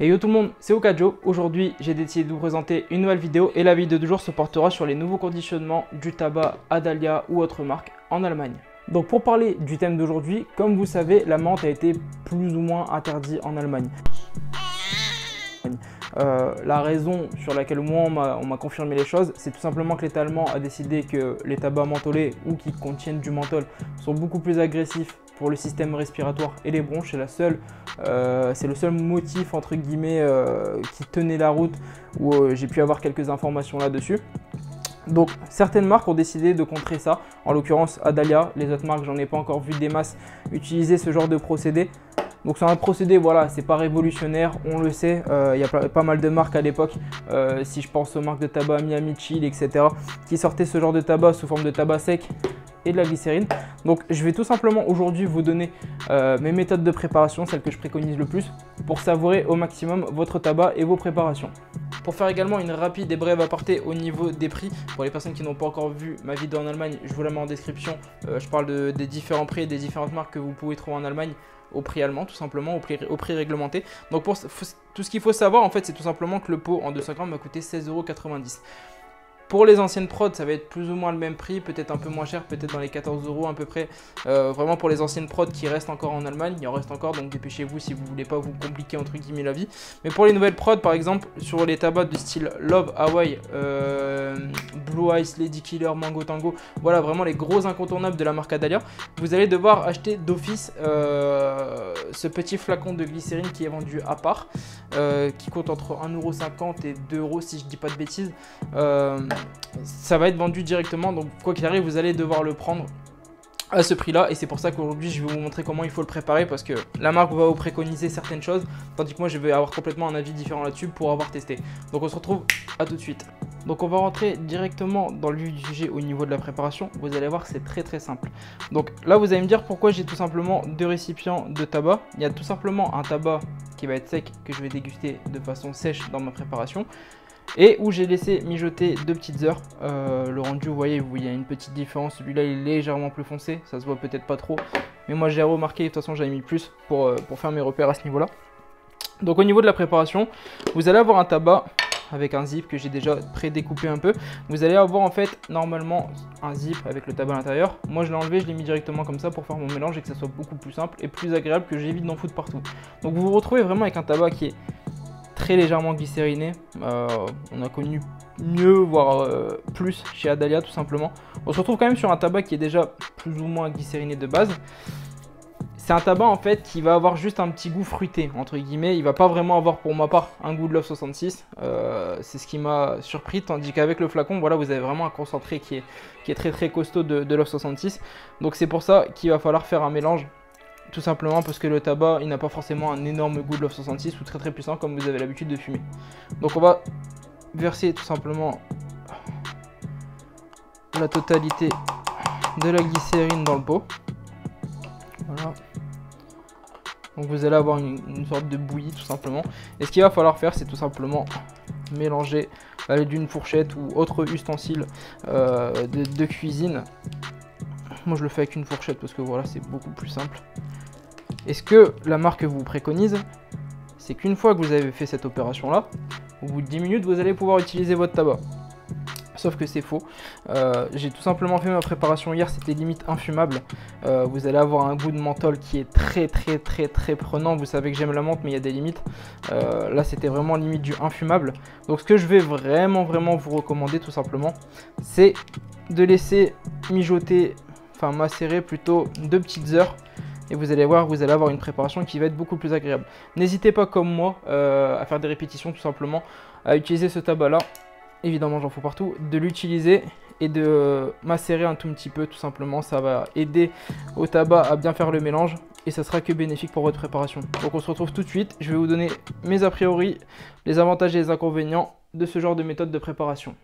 Hey yo tout le monde, c'est Okajo. Aujourd'hui, j'ai décidé de vous présenter une nouvelle vidéo et la vidéo du jour se portera sur les nouveaux conditionnements du tabac Adalia ou autre marque en Allemagne. Donc pour parler du thème d'aujourd'hui, comme vous savez, la menthe a été plus ou moins interdite en Allemagne. La raison sur laquelle moi on m'a confirmé les choses, c'est tout simplement que l'État allemand a décidé que les tabacs mentholés ou qui contiennent du menthol sont beaucoup plus agressifs pour le système respiratoire et les bronches. C'est le seul motif entre guillemets qui tenait la route où j'ai pu avoir quelques informations là-dessus. Donc certaines marques ont décidé de contrer ça, en l'occurrence Adalia. Les autres marques, j'en ai pas encore vu des masses utiliser ce genre de procédé. Donc c'est un procédé, voilà, c'est pas révolutionnaire, on le sait, il y a pas mal de marques à l'époque, si je pense aux marques de tabac Miami Chill, etc., qui sortaient ce genre de tabac sous forme de tabac sec et de la glycérine. Donc je vais tout simplement aujourd'hui vous donner mes méthodes de préparation, celles que je préconise le plus, pour savourer au maximum votre tabac et vos préparations. Pour faire également une rapide et brève aparté au niveau des prix, pour les personnes qui n'ont pas encore vu ma vidéo en Allemagne, je vous la mets en description, je parle des différents prix et des différentes marques que vous pouvez trouver en Allemagne, au prix allemand tout simplement, au prix réglementé. Donc pour tout ce qu'il faut savoir en fait, c'est tout simplement que le pot en 200 grammes va coûter 16,90 €. Pour les anciennes prods, ça va être plus ou moins le même prix, peut-être un peu moins cher, peut-être dans les 14 € à peu près. Vraiment pour les anciennes prods qui restent encore en Allemagne, il en reste encore, donc dépêchez-vous si vous voulez pas vous compliquer entre guillemets la vie. Mais pour les nouvelles prods, par exemple, sur les tabacs de style Love Hawaii, Blue Ice, Lady Killer, Mango Tango, voilà vraiment les gros incontournables de la marque Adalia, vous allez devoir acheter d'office ce petit flacon de glycérine qui est vendu à part, qui coûte entre 1,50 € et 2 € si je dis pas de bêtises. Ça va être vendu directement, donc quoi qu'il arrive vous allez devoir le prendre à ce prix là, et c'est pour ça qu'aujourd'hui je vais vous montrer comment il faut le préparer, parce que la marque va vous préconiser certaines choses tandis que moi je vais avoir complètement un avis différent là-dessus pour avoir testé. Donc on se retrouve à tout de suite. Donc on va rentrer directement dans le vif du sujet au niveau de la préparation. Vous allez voir, c'est très simple. Donc là vous allez me dire pourquoi j'ai tout simplement deux récipients de tabac. Il y a tout simplement un tabac qui va être sec que je vais déguster de façon sèche dans ma préparation, et où j'ai laissé mijoter 2 petites heures. Le rendu, vous voyez, il y a une petite différence. Celui-là il est légèrement plus foncé, ça se voit peut-être pas trop, mais moi j'ai remarqué. De toute façon j'avais mis plus pour faire mes repères à ce niveau là. Donc au niveau de la préparation, vous allez avoir un tabac avec un zip que j'ai déjà pré-découpé un peu. Vous allez avoir en fait normalement un zip avec le tabac à l'intérieur. Moi je l'ai enlevé, je l'ai mis directement comme ça pour faire mon mélange et que ça soit beaucoup plus simple et plus agréable, que j'évite d'en foutre partout. Donc vous vous retrouvez vraiment avec un tabac qui est très légèrement glycériné. On a connu mieux, voire plus chez Adalia tout simplement. On se retrouve quand même sur un tabac qui est déjà plus ou moins glycériné de base. C'est un tabac en fait qui va avoir juste un petit goût fruité entre guillemets. Il va pas vraiment avoir pour ma part un goût de Love 66. C'est ce qui m'a surpris, tandis qu'avec le flacon, voilà, vous avez vraiment un concentré qui est très costaud de Love 66. Donc c'est pour ça qu'il va falloir faire un mélange. Tout simplement parce que le tabac, il n'a pas forcément un énorme goût de Love 66 ou très puissant comme vous avez l'habitude de fumer. Donc on va verser tout simplement la totalité de la glycérine dans le pot. Voilà. Donc vous allez avoir une sorte de bouillie tout simplement. Et ce qu'il va falloir faire, c'est tout simplement mélanger à l'aide d'une fourchette ou autre ustensile de cuisine. Moi je le fais avec une fourchette parce que voilà, c'est beaucoup plus simple. Et ce que la marque vous préconise, c'est qu'une fois que vous avez fait cette opération là, au bout de 10 minutes vous allez pouvoir utiliser votre tabac. Sauf que c'est faux. J'ai tout simplement fait ma préparation hier, c'était limite infumable. Vous allez avoir un goût de menthol qui est très prenant. Vous savez que j'aime la menthe, mais il y a des limites. Là c'était vraiment limite du infumable. Donc ce que je vais vraiment vous recommander tout simplement, c'est de laisser mijoter, enfin macérer plutôt 2 petites heures. Et vous allez voir, vous allez avoir une préparation qui va être beaucoup plus agréable. N'hésitez pas comme moi à faire des répétitions tout simplement, à utiliser ce tabac là. Évidemment j'en fous partout, de l'utiliser et de macérer un tout petit peu tout simplement. Ça va aider au tabac à bien faire le mélange et ça sera que bénéfique pour votre préparation. Donc on se retrouve tout de suite, je vais vous donner mes a priori, les avantages et les inconvénients de ce genre de méthode de préparation.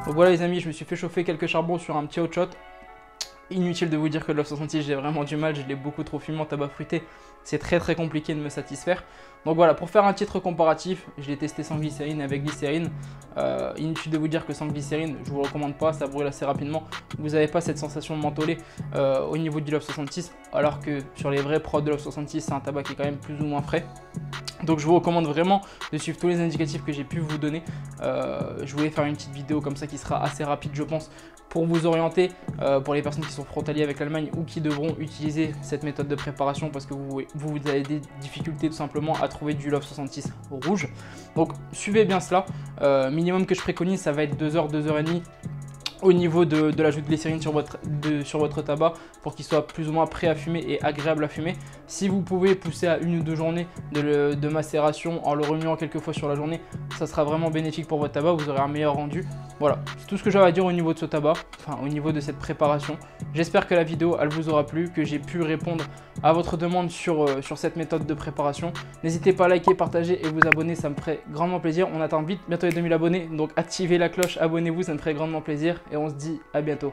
Donc voilà les amis, je me suis fait chauffer quelques charbons sur un petit hot shot. Inutile de vous dire que le Love 66, j'ai vraiment du mal, je l'ai beaucoup trop fumé en tabac fruité. C'est très compliqué de me satisfaire. Donc voilà, pour faire un titre comparatif, je l'ai testé sans glycérine et avec glycérine. Inutile de vous dire que sans glycérine, je vous le recommande pas, ça brûle assez rapidement. Vous n'avez pas cette sensation de mentholé au niveau du Love 66, alors que sur les vrais prods de Love 66, c'est un tabac qui est quand même plus ou moins frais. Donc je vous recommande vraiment de suivre tous les indicatifs que j'ai pu vous donner. Je voulais faire une petite vidéo comme ça qui sera assez rapide je pense pour vous orienter, pour les personnes qui sont frontaliers avec l'Allemagne ou qui devront utiliser cette méthode de préparation parce que vous avez des difficultés tout simplement à trouver du Love 66 rouge. Donc suivez bien cela. Minimum que je préconise, ça va être 2 heures, 2 heures et demie au niveau de l'ajout de glycérine sur votre tabac pour qu'il soit plus ou moins prêt à fumer et agréable à fumer. Si vous pouvez pousser à 1 ou 2 journées de macération en le remuant quelques fois sur la journée, ça sera vraiment bénéfique pour votre tabac, vous aurez un meilleur rendu. Voilà, c'est tout ce que j'avais à dire au niveau de ce tabac, enfin au niveau de cette préparation. J'espère que la vidéo elle vous aura plu, que j'ai pu répondre à votre demande sur cette méthode de préparation. N'hésitez pas à liker, partager et vous abonner, ça me ferait grandement plaisir. On attend bientôt les 2000 abonnés, donc activez la cloche, abonnez-vous, ça me ferait grandement plaisir et on se dit à bientôt.